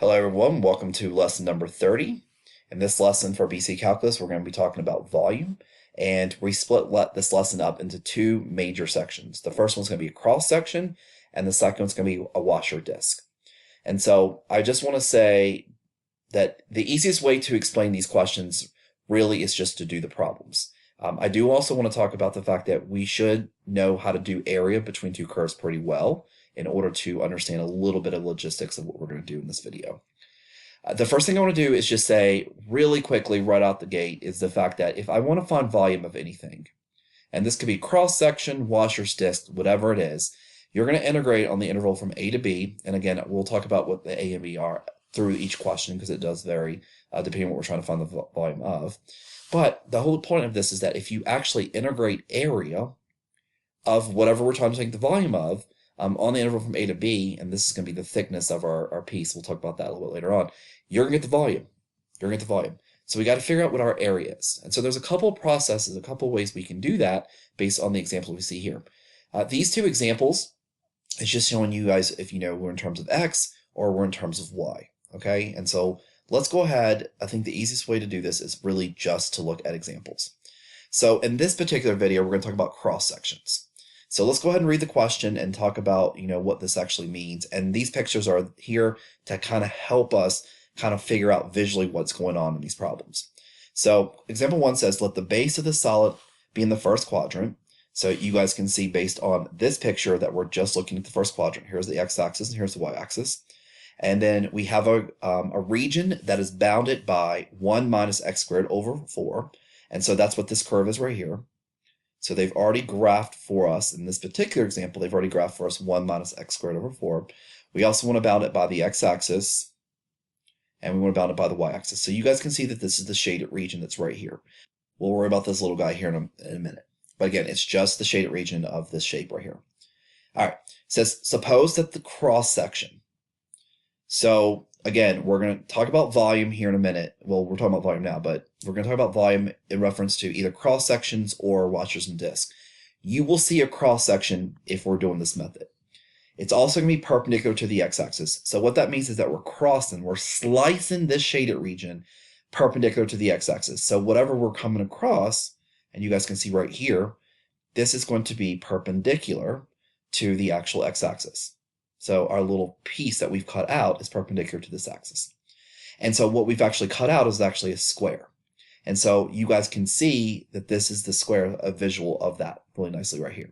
Hello everyone, welcome to lesson number 30. In this lesson for BC Calculus, we're going to be talking about volume, and we split this lesson up into two major sections. The first one's going to be a cross section, and the second one's going to be a washer disk. And so I just want to say that the easiest way to explain these questions really is just to do the problems. I do also want to talk about the fact that we should know how to do area between two curves pretty well in order to understand a little bit of logistics of what we're going to do in this video. The first thing I want to do is just say really quickly right out the gate is the fact that if I want to find volume of anything, and this could be cross section, washer's disk, whatever it is, you're going to integrate on the interval from A to B. And again, we'll talk about what the A and B are through each question because it does vary depending on what we're trying to find the volume of. But the whole point of this is that if you actually integrate area of whatever we're trying to take the volume of on the interval from A to B, and this is going to be the thickness of our piece, we'll talk about that a little bit later on, you're going to get the volume. You're going to get the volume. So we got to figure out what our area is. And so there's a couple of processes, a couple of ways we can do that based on the example we see here. These two examples is just showing you guys if you know we're in terms of X or we're in terms of Y. Okay, and so let's go ahead. I think the easiest way to do this is really just to look at examples. So in this particular video, we're going to talk about cross sections. So let's go ahead and read the question and talk about, what this actually means. And these pictures are here to kind of help us kind of figure out visually what's going on in these problems. So example 1 says, let the base of the solid be in the first quadrant. So you guys can see based on this picture that we're just looking at the first quadrant. Here's the x-axis and here's the y-axis. And then we have a region that is bounded by 1 minus x squared over 4. And so that's what this curve is right here. So they've already graphed for us, in this particular example, they've already graphed for us 1 minus x squared over 4. We also want to bound it by the x-axis, and we want to bound it by the y-axis. So you guys can see that this is the shaded region that's right here. We'll worry about this little guy here in a minute. But again, it's just the shaded region of this shape right here. All right, it says, suppose that the cross-section. So again, we're going to talk about volume here in a minute. Well, we're talking about volume now, but we're going to talk about volume in reference to either cross sections or washers and discs. You will see a cross section if we're doing this method. It's also going to be perpendicular to the x-axis. So what that means is that we're slicing this shaded region perpendicular to the x-axis. So whatever we're coming across, and you guys can see right here, this is going to be perpendicular to the actual x-axis. So our little piece that we've cut out is perpendicular to this axis. And so what we've actually cut out is actually a square. And so you guys can see that this is the square, a visual of that really nicely right here.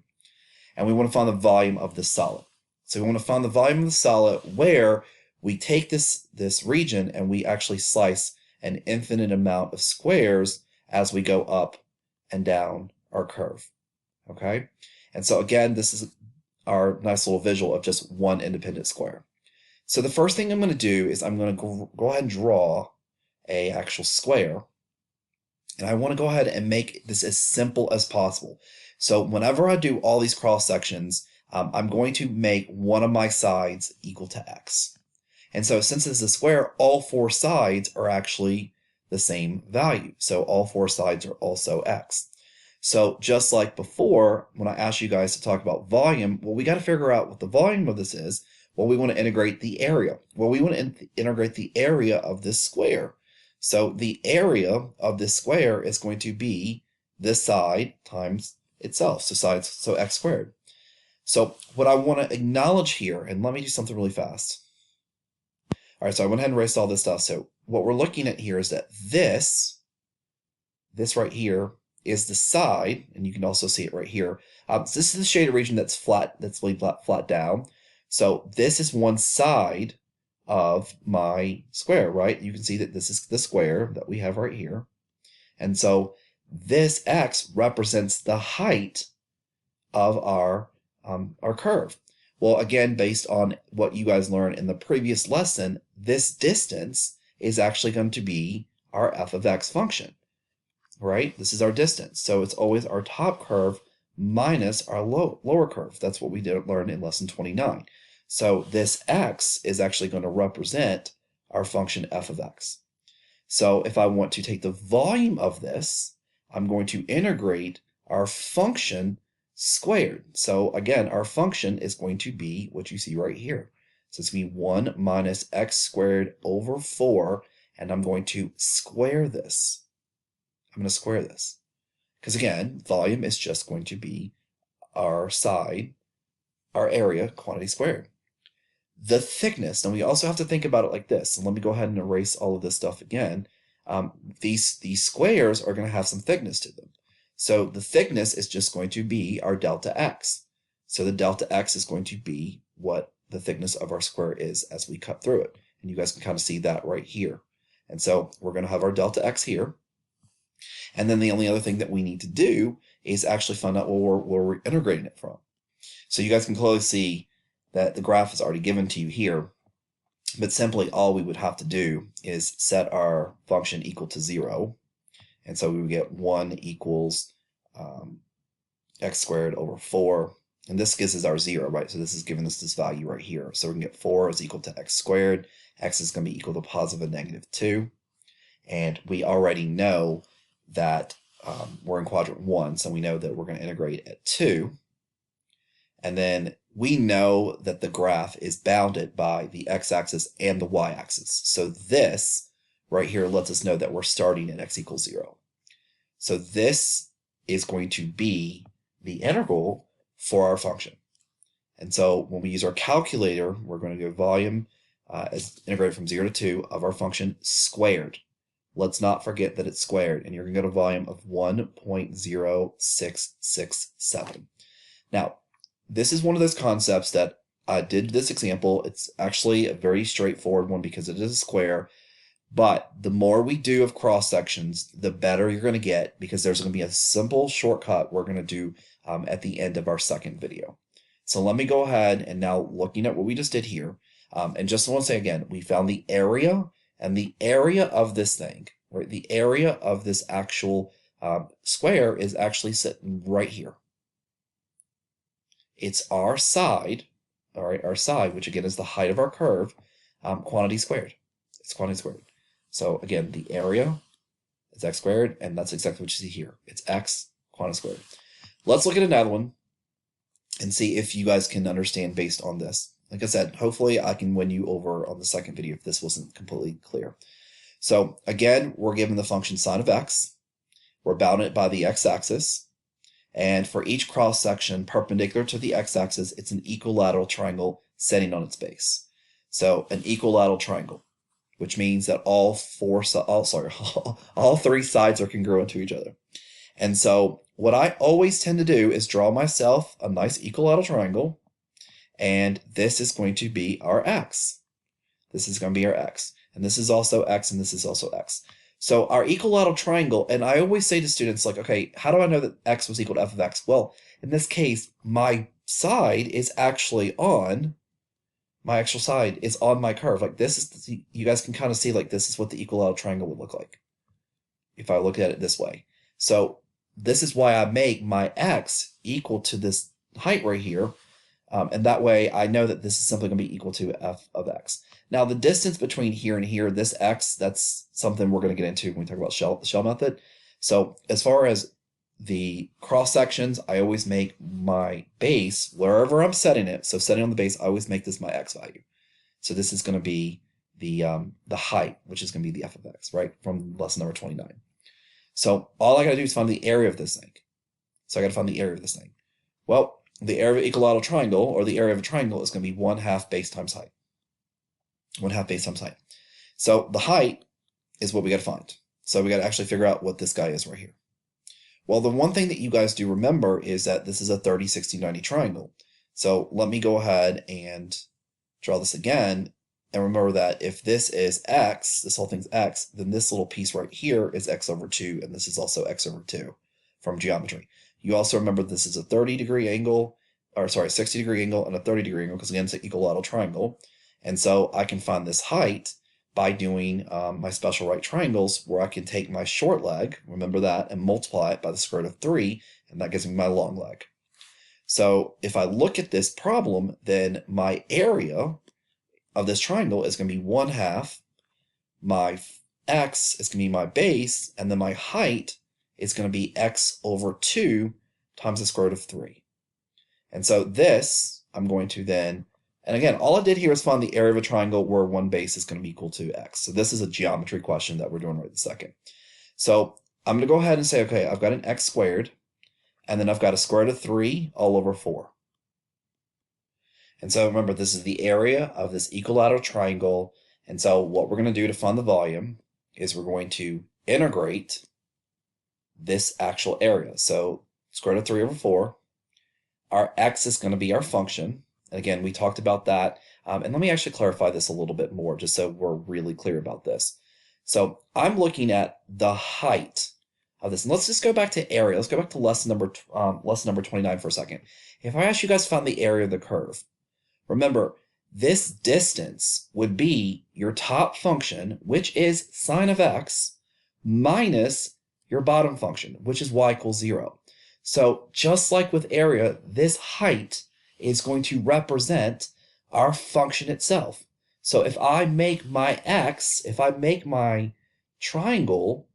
And we want to find the volume of this solid. So we want to find the volume of the solid where we take this region and we actually slice an infinite amount of squares as we go up and down our curve. Okay? And so again, this is our nice little visual of just one independent square. So the first thing I'm going to do is I'm going to go ahead and draw a actual square. And I want to go ahead and make this as simple as possible. So whenever I do all these cross sections, I'm going to make one of my sides equal to x. And so since it's a square, all 4 sides are actually the same value. So all 4 sides are also x. So just like before, when I asked you guys to talk about volume, well, we got to figure out what the volume of this is. Well, we want to integrate the area. Well, we want to integrate the area of this square. So the area of this square is going to be this side times itself. So x squared. So what I want to acknowledge here, and let me do something really fast. All right, so I went ahead and erased all this stuff. So what we're looking at here is that this right here is the side, and you can also see it right here. This is the shaded region that's flat, that's laid flat down. So this is one side of my square, right? You can see that this is the square that we have right here. And so this x represents the height of our curve. Well, again, based on what you guys learned in the previous lesson, this distance is actually going to be our f of x function. Right? This is our distance. So it's always our top curve minus our lower curve. That's what we did learn in lesson 29. So this x is actually going to represent our function f of x. So if I want to take the volume of this, I'm going to integrate our function squared. So again, our function is going to be what you see right here. So it's going to be 1 minus x squared over 4, and I'm going to square this. I'm going to square this. Because again, volume is just going to be our side, our area, quantity squared. The thickness, and we also have to think about it like this, and let me go ahead and erase all of this stuff again. These squares are going to have some thickness to them. So the thickness is just going to be our delta x. So the delta x is going to be what the thickness of our square is as we cut through it. And you guys can kind of see that right here. And so we're going to have our delta x here. And then the only other thing that we need to do is actually find out where we're integrating it from. So you guys can clearly see that the graph is already given to you here, but simply all we would have to do is set our function equal to 0. And so we would get 1 equals x squared over 4. And this gives us our 0, right? So this is giving us this value right here. So we can get 4 is equal to x squared. X is going to be equal to positive and negative 2. And we already know that we're in quadrant 1, so we know that we're going to integrate at 2. And then we know that the graph is bounded by the x-axis and the y-axis. So this right here lets us know that we're starting at x equals 0. So this is going to be the integral for our function. And so when we use our calculator, we're going to go volume as integrated from 0 to 2 of our function squared. Let's not forget that it's squared, and you're going to get a volume of 1.0667. Now, this is one of those concepts that I did this example. It's actually a very straightforward one because it is a square, but the more we do of cross sections, the better you're going to get, because there's going to be a simple shortcut we're going to do at the end of our second video. So let me go ahead and now, looking at what we just did here, and just want to say again, we found the area, and the area of this thing, right? The area of this actual square is actually sitting right here. It's our side, all right, our side, which again is the height of our curve, quantity squared. It's quantity squared. So again, the area is x squared, and that's exactly what you see here. It's x quantity squared. Let's look at another one and see if you guys can understand based on this. Like I said, hopefully I can win you over on the second video if this wasn't completely clear. So again, we're given the function sine of x. We're bounded by the x-axis. And for each cross section perpendicular to the x-axis, it's an equilateral triangle setting on its base. So an equilateral triangle, which means that all three sides are congruent to each other. And so what I always tend to do is draw myself a nice equilateral triangle, and this is going to be our x. This is going to be our x. And this is also x, and this is also x. So our equilateral triangle, and I always say to students, like, okay, how do I know that x was equal to f of x? Well, in this case, my side is actually on, my actual side is on my curve. Like this is, you guys can kind of see, like this is what the equilateral triangle would look like if I look at it this way. So this is why I make my x equal to this height right here. And that way I know that this is simply going to be equal to f of x. Now the distance between here and here, this x, that's something we're going to get into when we talk about the shell method. So as far as the cross sections, I always make my base wherever I'm setting it. So setting on the base, I always make this my x value. So this is going to be the height, which is going to be the f of x, right, from lesson number 29. So all I got to do is find the area of this thing. So I got to find the area of this thing. Well, the area of an equilateral triangle, or the area of a triangle, is going to be 1/2 base times height. 1/2 base times height. So the height is what we got to find. So we got to actually figure out what this guy is right here. Well, the one thing that you guys do remember is that this is a 30, 60, 90 triangle. So let me go ahead and draw this again. And remember that if this is x, this whole thing's x, then this little piece right here is x over 2, and this is also x over 2 from geometry. You also remember this is a 30-degree angle, or sorry, 60-degree angle and a 30-degree angle, because again, it's an equilateral triangle. And so I can find this height by doing my special right triangles, where I can take my short leg, remember that, and multiply it by the square root of 3, and that gives me my long leg. So if I look at this problem, then my area of this triangle is going to be 1/2. My x is going to be my base, and then my height is going to be x over 2 times the square root of 3. And so this, I'm going to then And again, all I did here is find the area of a triangle where one base is going to be equal to x. So this is a geometry question that we're doing right this second. So I'm going to go ahead and say, okay, I've got an x squared, and then I've got a square root of 3 all over 4. And so remember, this is the area of this equilateral triangle. And so what we're going to do to find the volume is we're going to integrate this actual area. So square root of 3 over 4. Our x is going to be our function. And again, we talked about that. And let me actually clarify this a little bit more, just so we're really clear about this. So I'm looking at the height of this. And let's just go back to area. Let's go back to lesson number 29 for a second. If I ask you guys to find the area of the curve, remember, this distance would be your top function, which is sine of x, minus your bottom function, which is y equals 0. So just like with area, this height is going to represent our function itself. So if I make my x, if I make my triangle,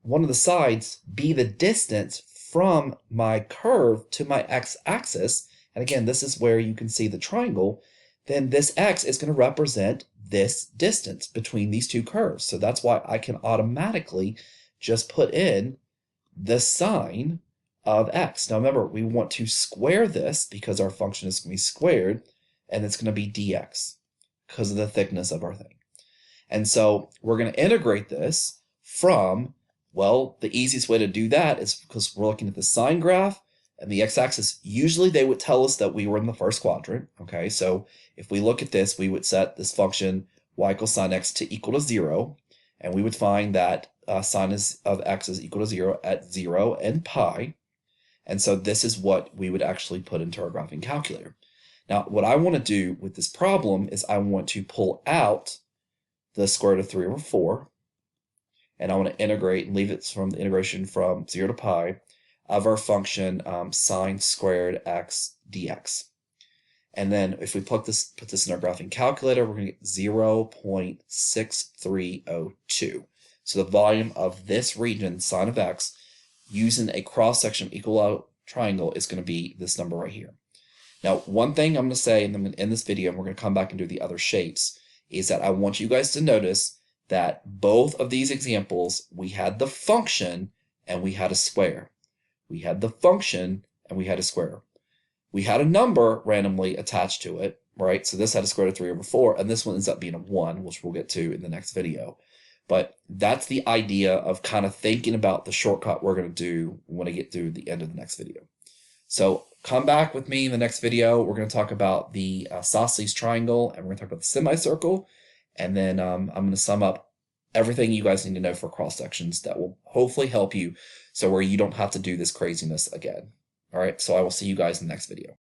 one of the sides be the distance from my curve to my x-axis, and again, this is where you can see the triangle, then this x is going to represent this distance between these two curves. So that's why I can automatically just put in the sine of x. Now remember, we want to square this because our function is going to be squared, and it's going to be dx because of the thickness of our thing. And so we're going to integrate this from, well, the easiest way to do that is because we're looking at the sine graph and the x-axis. Usually they would tell us that we were in the first quadrant. Okay, so if we look at this, we would set this function y equals sine x to equal to 0, and we would find that sine of x is equal to 0 at 0 and pi. And so this is what we would actually put into our graphing calculator. Now, what I want to do with this problem is I want to pull out the square root of 3 over 4, and I want to integrate and leave it from the integration from 0 to pi of our function sine squared x dx. And then if we put this in our graphing calculator, we're going to get 0.6302. So the volume of this region, sine of x, using a cross-section of equilateral triangle is going to be this number right here. Now, one thing I'm going to say, and I'm going to end this video, and we're going to come back and do the other shapes, is that I want you guys to notice that both of these examples, we had the function and we had a square. We had the function and we had a square. We had a number randomly attached to it, right? So this had a square root of 3 over 4, and this one ends up being a 1, which we'll get to in the next video. But that's the idea of kind of thinking about the shortcut we're going to do when I get to the end of the next video. So come back with me in the next video. We're going to talk about the isosceles triangle, and we're going to talk about the semicircle. And then I'm going to sum up everything you guys need to know for cross sections that will hopefully help you so where you don't have to do this craziness again. All right, so I will see you guys in the next video.